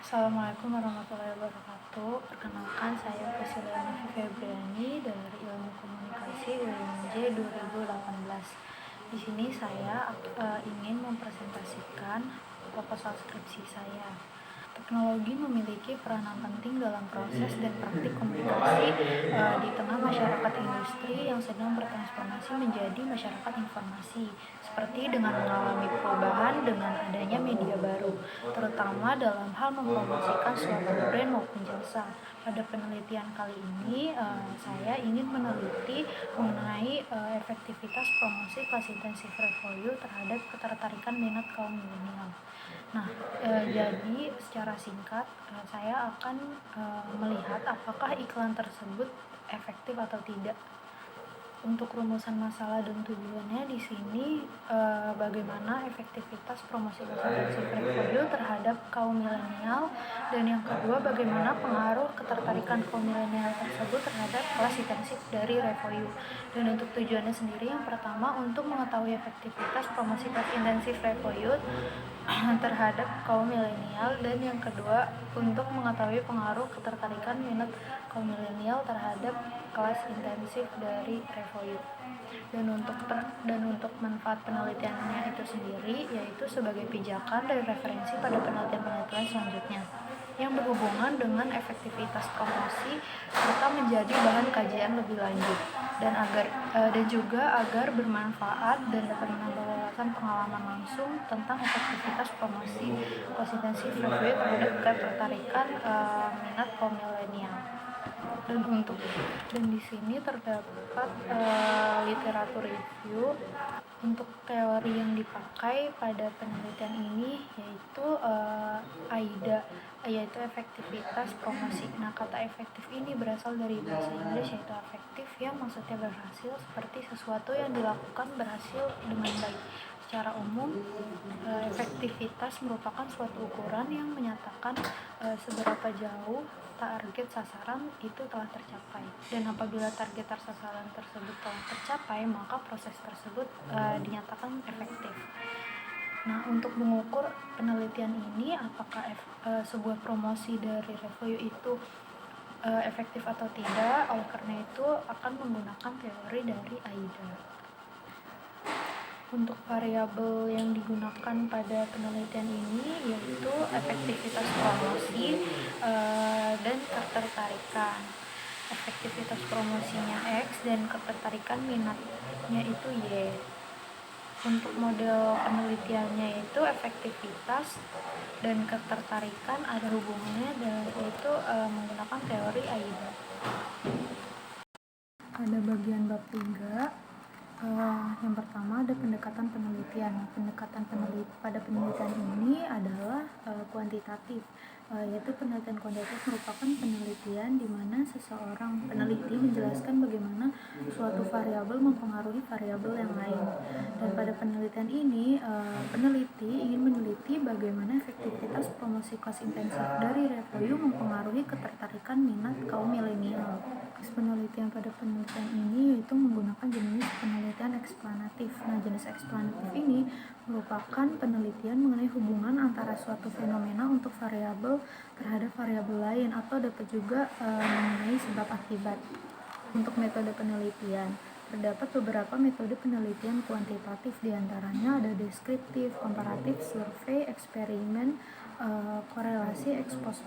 Assalamualaikum warahmatullahi wabarakatuh. Perkenalkan, saya Prisciliana Febriani dari Ilmu Komunikasi UNJ 2018. Di sini saya ingin mempresentasikan proposal skripsi saya. Teknologi memiliki peranan penting dalam proses dan praktik komunikasi di tengah masyarakat industri yang sedang bertransformasi menjadi masyarakat informasi, seperti dengan mengalami perubahan dengan adanya media baru, terutama dalam hal mempromosikan suatu brand maupun jasa. Pada penelitian kali ini, saya ingin meneliti mengenai efektivitas promosi kelas intensif Revoyu terhadap ketertarikan minat kaum milenial. Nah, jadi secara singkat saya akan melihat apakah iklan tersebut efektif atau tidak. Untuk rumusan masalah dan tujuannya di sini bagaimana efektivitas promosi kelas intensif Revoyu terhadap kaum milenial, dan yang kedua bagaimana pengaruh ketertarikan kaum milenial tersebut terhadap kelas intensif dari Revoyu. Dan untuk tujuannya sendiri, yang pertama untuk mengetahui efektivitas promosi kelas intensif Revoyu terhadap kaum milenial, dan yang kedua untuk mengetahui pengaruh ketertarikan minat kaum milenial terhadap kelas intensif dari Revoyu. Dan untuk manfaat penelitiannya itu sendiri, yaitu sebagai pijakan dan referensi pada penelitian-penelitian selanjutnya yang berhubungan dengan efektivitas promosi serta menjadi bahan kajian lebih lanjut, dan juga agar bermanfaat dan dapat menambah wawasan pengalaman langsung tentang efektivitas promosi kelas intensif Revoyu terhadap ketertarikan minat kaum milenial. Dan di sini terdapat literatur review. Untuk teori yang dipakai pada penelitian ini yaitu AIDA, yaitu efektivitas promosi. Nah, kata efektif ini berasal dari bahasa Inggris, yaitu efektif, yang maksudnya berhasil, seperti sesuatu yang dilakukan berhasil dengan baik. Secara umum, efektivitas merupakan suatu ukuran yang menyatakan seberapa jauh target sasaran itu telah tercapai, dan apabila target sasaran tersebut telah tercapai, maka proses tersebut dinyatakan efektif. Nah, untuk mengukur penelitian ini apakah sebuah promosi dari Revoyu itu efektif atau tidak, oleh karena itu akan menggunakan teori dari AIDA. Untuk variabel yang digunakan pada penelitian ini yaitu efektivitas promosi dan ketertarikan. Efektivitas promosinya X dan ketertarikan minatnya itu Y. Untuk model penelitiannya itu efektivitas dan ketertarikan ada hubungannya, yaitu menggunakan teori AIDA. Pada bagian bab 3, yang pertama ada pendekatan penelitian. Pada penelitian ini adalah kuantitatif, yaitu penelitian kuantitatif merupakan penelitian di mana seseorang peneliti menjelaskan bagaimana suatu variabel mempengaruhi variabel yang lain. Dan pada penelitian ini, peneliti ingin meneliti bagaimana efektivitas promosi kelas intensif dari Revoyu mempengaruhi ketertarikan minat kaum milenial. Penelitian pada penelitian ini yaitu menggunakan jenis penelitian eksplanatif. Nah, jenis eksplanatif ini merupakan penelitian mengenai hubungan antara suatu fenomena untuk variabel terhadap variabel lain, atau dapat juga mengenai sebab akibat. Untuk metode penelitian, terdapat beberapa metode penelitian kuantitatif, diantaranya ada deskriptif, komparatif, survei, eksperimen, korelasi, ex post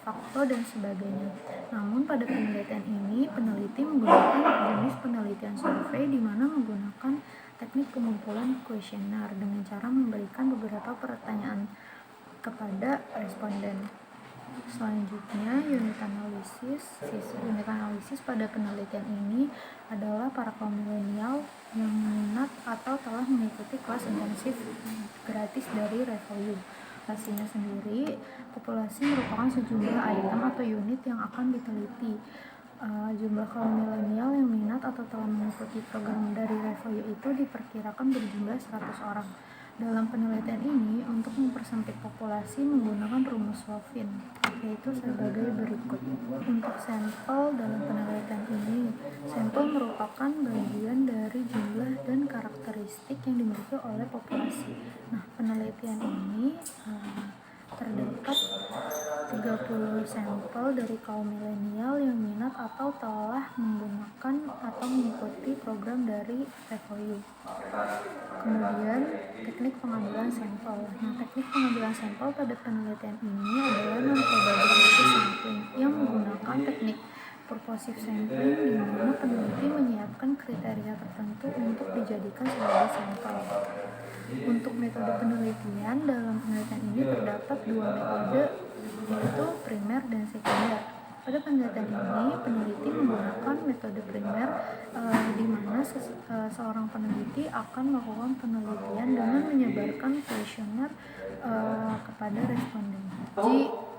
facto, dan sebagainya. Namun pada penelitian ini, peneliti menggunakan jenis penelitian survei, di mana menggunakan teknik pengumpulan kuesioner dengan cara memberikan beberapa pertanyaan kepada responden. Selanjutnya, unit analisis pada penelitian ini adalah para kaum milenial yang minat atau telah mengikuti kelas intensif gratis dari Revoyu. Hasilnya sendiri, populasi merupakan sejumlah item atau unit yang akan diteliti. Jumlah kaum milenial yang minat atau telah mengikuti program dari Revoyu itu diperkirakan berjumlah 100 orang. Dalam penelitian ini, untuk mempersempit populasi menggunakan rumus Wofin, yaitu sebagai berikut. Untuk sampel dalam penelitian ini, sampel merupakan bagian dari jumlah dan karakteristik yang dimiliki oleh populasi. Nah, penelitian ini terdapat 30 sampel dari kaum milenial yang minat atau telah menggunakan atau mengikuti program dari FOU. Kemudian teknik pengambilan sampel. Nah, teknik pengambilan sampel pada penelitian ini adalah non-probability sampling yang menggunakan teknik purposive sampling di mana peneliti menyiapkan kriteria tertentu untuk dijadikan sebagai sampel. Untuk metode penelitian, dalam penelitian ini terdapat dua metode, yaitu primer dan sekunder. Pada penelitian ini, peneliti menggunakan metode primer di mana seorang peneliti akan melakukan penelitian dengan menyebarkan kuesioner kepada responden.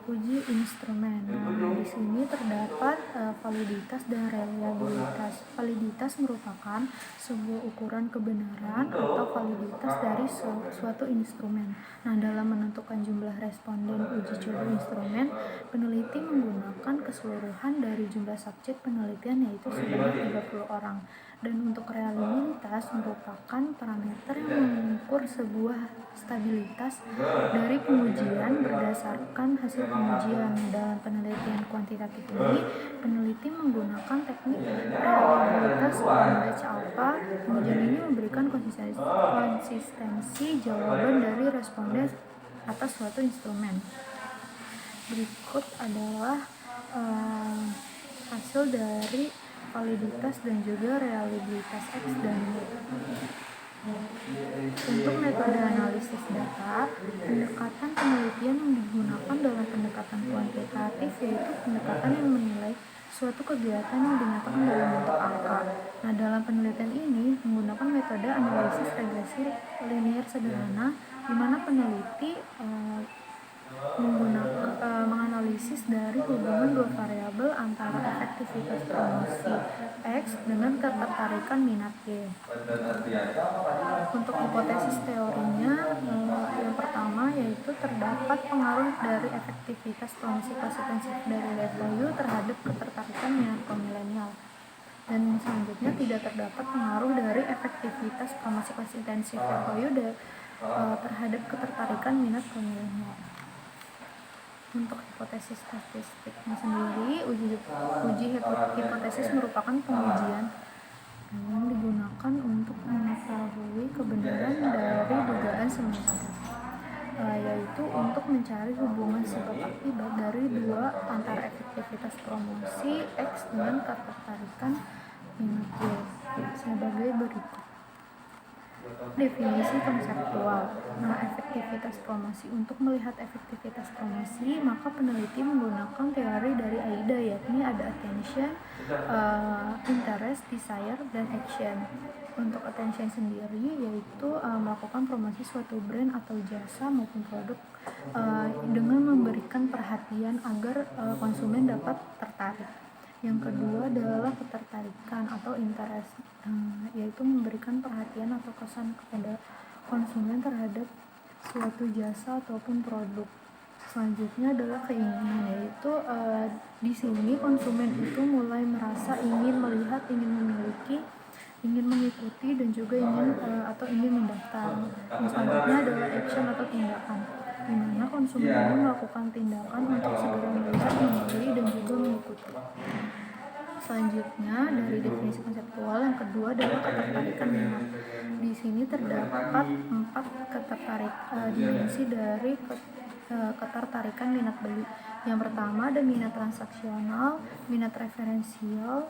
Uji instrumen. Nah, di sini terdapat validitas dan reliabilitas. Validitas merupakan sebuah ukuran kebenaran atau validitas dari suatu instrumen. Nah, dalam menentukan jumlah responden uji coba instrumen, peneliti menggunakan keseluruhan dari jumlah subjek penelitian, yaitu sebanyak 30 orang. Dan untuk reliabilitas merupakan parameter yang mengukur sebuah stabilitas dari pengujian berdasarkan hasil pengujian. Dalam penelitian kuantitatif ini, peneliti menggunakan teknik reliabilitas Cambridge Alpha. Pengujian ini memberikan konsistensi jawaban dari responden atas suatu instrumen. Berikut adalah hasil dari validitas dan juga reliabilitas X dan Y. Untuk metode analisis data, pendekatan penelitian yang digunakan dalam pendekatan kuantitatif yaitu pendekatan yang menilai suatu kegiatan yang dinyatakan dalam bentuk angka. Nah, dalam penelitian ini menggunakan metode analisis regresi linear sederhana, di mana peneliti menganalisis dari hubungan dua variabel antara efektivitas promosi X dengan ketertarikan minat Y. Untuk hipotesis teorinya, yang pertama yaitu terdapat pengaruh dari efektivitas promosi kelas intensif dari FOU terhadap ketertarikan minat kaum milenial. Dan selanjutnya tidak terdapat pengaruh dari efektivitas promosi kelas intensif FOU terhadap ketertarikan minat kaum milenial. Untuk hipotesis statistiknya sendiri, uji hipotesis merupakan pengujian yang digunakan untuk mengetahui kebenaran dari dugaan sementara, yaitu untuk mencari hubungan sebab akibat dari dua antara efektivitas promosi X dengan ketertarikan minat Y sebagai berikut. Definisi konseptual. Nah, efektivitas promosi. Untuk melihat efektivitas promosi, maka peneliti menggunakan teori dari AIDA, yakni ada attention, interest, desire, dan action. Untuk attention sendiri yaitu melakukan promosi suatu brand atau jasa maupun produk dengan memberikan perhatian agar konsumen dapat tertarik. Yang kedua adalah ketertarikan atau interest, yaitu memberikan perhatian atau kesan kepada konsumen terhadap suatu jasa ataupun produk. Selanjutnya adalah keinginan, yaitu di sini konsumen itu mulai merasa ingin melihat, ingin memiliki, ingin mengikuti, dan juga ingin mendaftar. Yang selanjutnya adalah action atau tindakan, di mana konsumen ini melakukan tindakan untuk segera melihat, membeli, dan juga mengikuti. Selanjutnya dari definisi konseptual yang kedua adalah ketertarikan minat. Di sini terdapat 4 dimensi dari ketertarikan minat beli. Yang pertama ada minat transaksional, minat referensial,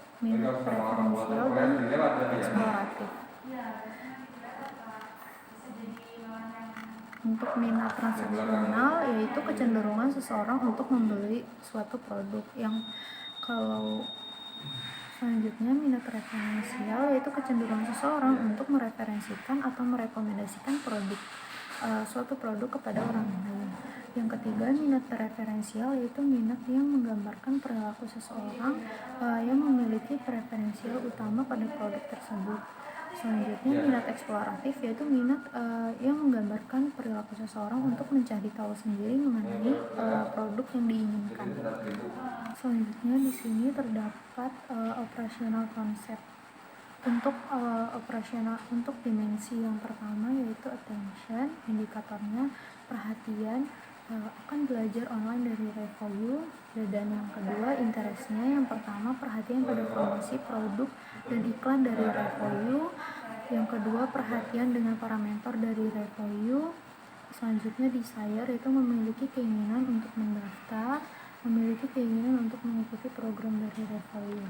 dan eksploratif. Untuk minat transaksional yaitu kecenderungan seseorang untuk membeli suatu produk. Selanjutnya minat referensial yaitu kecenderungan seseorang untuk mereferensikan atau merekomendasikan suatu produk kepada orang lain. Yang ketiga, minat referensial yaitu minat yang menggambarkan perilaku seseorang yang memiliki preferensial utama pada produk tersebut. Selanjutnya, minat eksploratif yaitu minat yang menggambarkan perilaku seseorang untuk mencari tahu sendiri mengenai produk yang diinginkan. Selanjutnya di sini terdapat operasional konsep. Untuk dimensi yang pertama yaitu attention, indikatornya perhatian, akan belajar online dari review. Dan yang kedua, interestnya. Yang pertama, perhatian pada promosi produk dan iklan dari review. Yang kedua, perhatian dengan para mentor dari review. Selanjutnya, desire, yaitu memiliki keinginan untuk mendaftar, memiliki keinginan untuk mengikuti program dari review.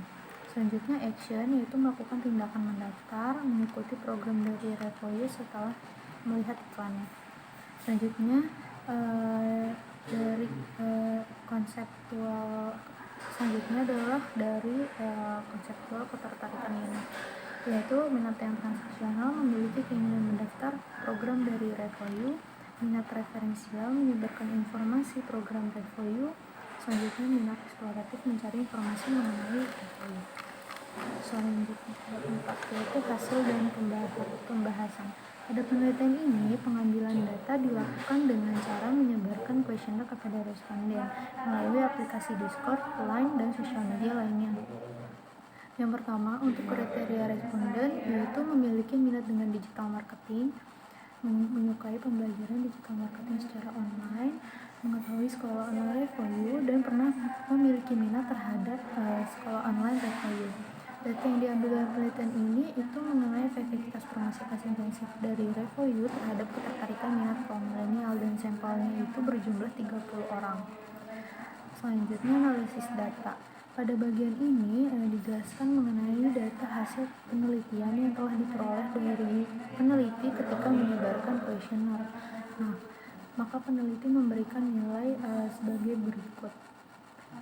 Selanjutnya, action, yaitu melakukan tindakan mendaftar, mengikuti program dari review setelah melihat iklannya. Selanjutnya, dari konseptual, selanjutnya adalah dari konseptual ketertarikan minat, yaitu minat yang transaksional, memiliki keinginan mendaftar program dari review. Minat referensial, menyebarkan informasi program review. Selanjutnya, minat eksploratif, mencari informasi mengenai review. Selanjutnya, keempat, yaitu hasil dan pembahasan. Pada penelitian ini, pengambilan data dilakukan dengan cara menyebarkan kuesioner kepada responden melalui aplikasi Discord, Line, dan sosial media lainnya. Yang pertama, untuk kriteria responden, yaitu memiliki minat dengan digital marketing, menyukai pembelajaran digital marketing secara online, mengetahui sekolah online review, dan pernah memiliki minat terhadap sekolah online review. Data yang diambil dalam penelitian ini itu mengenai efektivitas promosi kasih intensif dari review terhadap ketertarikan minat kaum milenial, dan sampelnya itu berjumlah 30 orang. Selanjutnya, analisis data. Pada bagian ini dijelaskan mengenai data hasil penelitian yang telah diperoleh dari peneliti ketika menyebarkan kuesioner. Nah, maka peneliti memberikan nilai sebagai berikut.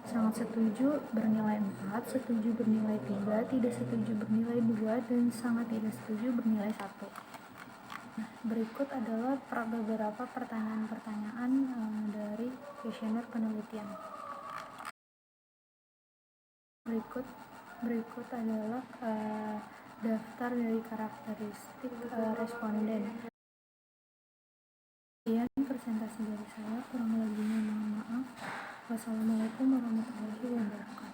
Sangat setuju bernilai 4, setuju bernilai 3, tidak setuju bernilai 2, dan sangat tidak setuju bernilai 1. Nah, berikut adalah beberapa pertanyaan-pertanyaan dari kuesioner penelitian. Berikut adalah daftar dari karakteristik responden. Sekian presentasi dari saya, kurang lebihnya mohon maaf. Wassalamualaikum warahmatullahi wabarakatuh.